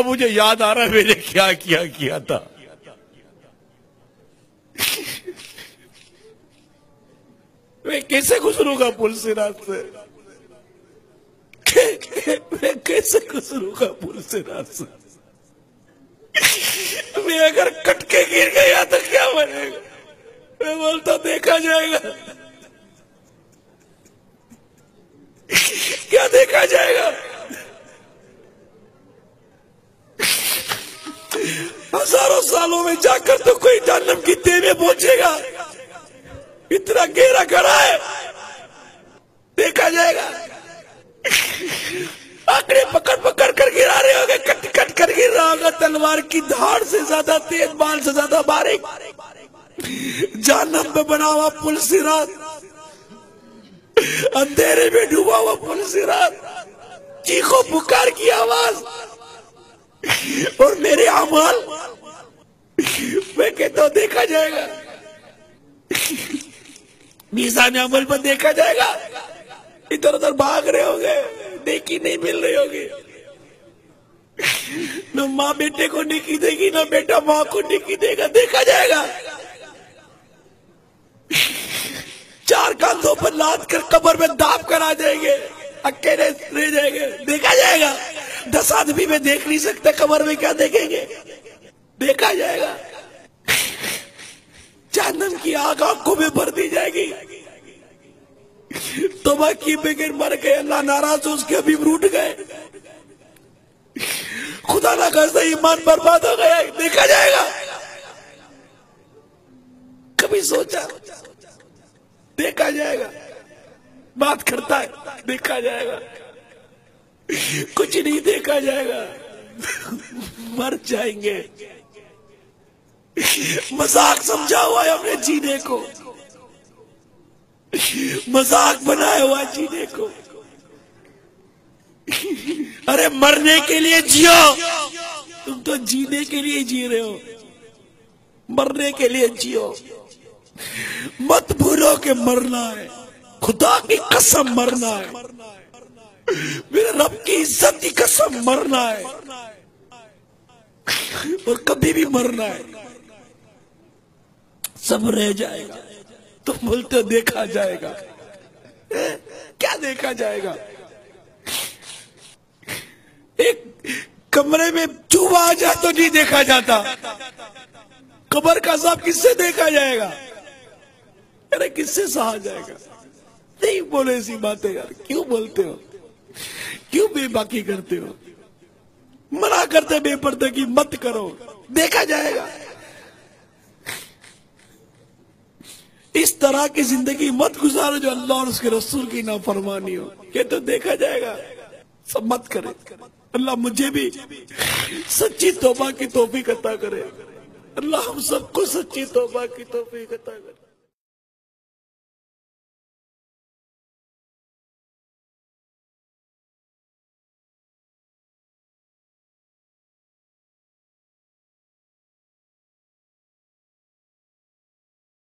اب مجھے یاد آ رہا ہے میں نے کیا تھا. میں کیسے گزروں گا پل صراط سے؟ میں کیسے گزروں گا پل صراط سے؟ میں اگر کٹ کے گر گیا تو کیا بنے گا؟ میں بولتا دیکھا جائے گا. کیا دیکھا جائے گا؟ ہزاروں سالوں میں جا کر تو کوئی جہنم کی تہ میں پہنچے گا. اتنا گہرا گڑھا ہے، دیکھا جائے گا. آنکڑے پکڑ پکڑ کر گرا رہے ہوگے، کٹ کٹ کر گر رہا ہوگا. تلوار کی دھاڑ سے زیادہ تیز، بال سے زیادہ باریک. جہنم میں بنا ہوا پل صراط، اندھیرے میں ڈوبا ہوا پل صراط، چیخو پکار کی آواز اور میرے اعمال. میں کہتا ہوں دیکھا جائے گا، میزان عمل پر دیکھا جائے گا. ادھر ادھر بھاگ رہے ہوگے، نیکی نہیں مل رہی ہوگی. نہ ماں بیٹے کو نیکی دے گی، نہ بیٹا ماں کو نیکی دے گا. دیکھا جائے گا. 4 کاندھوں پر لاد کر قبر میں داب کر آ جائیں گے، اکیلے رہ جائیں گے. دیکھا جائے گا. 10 آدمی میں دیکھ نہیں سکتے، قبر میں کیا دیکھیں گے؟ دیکھا جائے گا. جہنم کی آگ آنکھوں میں بھر دی جائے گی. توبہ کی بغیر مر گئے، اللہ ناراض ہو، اس کے حبیب روٹ گئے. خدا نہ کرے ایمان برباد ہو گیا. دیکھا جائے گا. کبھی سوچا؟ دیکھا جائے گا. بات کرتا ہے، دیکھا جائے گا. کچھ نہیں دیکھا جائے گا. مر جائیں گے. مذاق سمجھا ہوا ہے ہم نے جینے کو، مذاق بنایا ہوا جینے کو. ارے مرنے کے لیے جیو، تم تو جینے کے لیے جی رہے ہو. مرنے کے لیے جیو. مت بھولو کہ مرنا ہے. خدا کی قسم مرنا ہے. میرے رب کی عزت کی قسم مرنا ہے، اور کبھی بھی مرنا ہے. سب رہ جائے گا. تم بولتے ہو دیکھا جائے گا. کیا دیکھا جائے گا؟ ایک کمرے میں چوہا آ جائے تو نہیں دیکھا جاتا. قبر کا عذاب کس سے دیکھا جائے گا؟ ارے کس سے سہا جائے گا؟ نہیں بولے ایسی باتیں یار. کیوں بولتے ہو؟ کیوں بے باکی کرتے ہو؟ منع کرتے بے پردگی مت کرو. دیکھا جائے گا. اس طرح کی زندگی مت گزارو جو اللہ اور اس کے رسول کی نافرمانی ہو. کہ تو دیکھا جائے گا. سب مت کرے. اللہ مجھے بھی سچی توبہ کی توفیق عطا کرے. اللہ ہم سب کو سچی توبہ کی توفیق عطا کرے.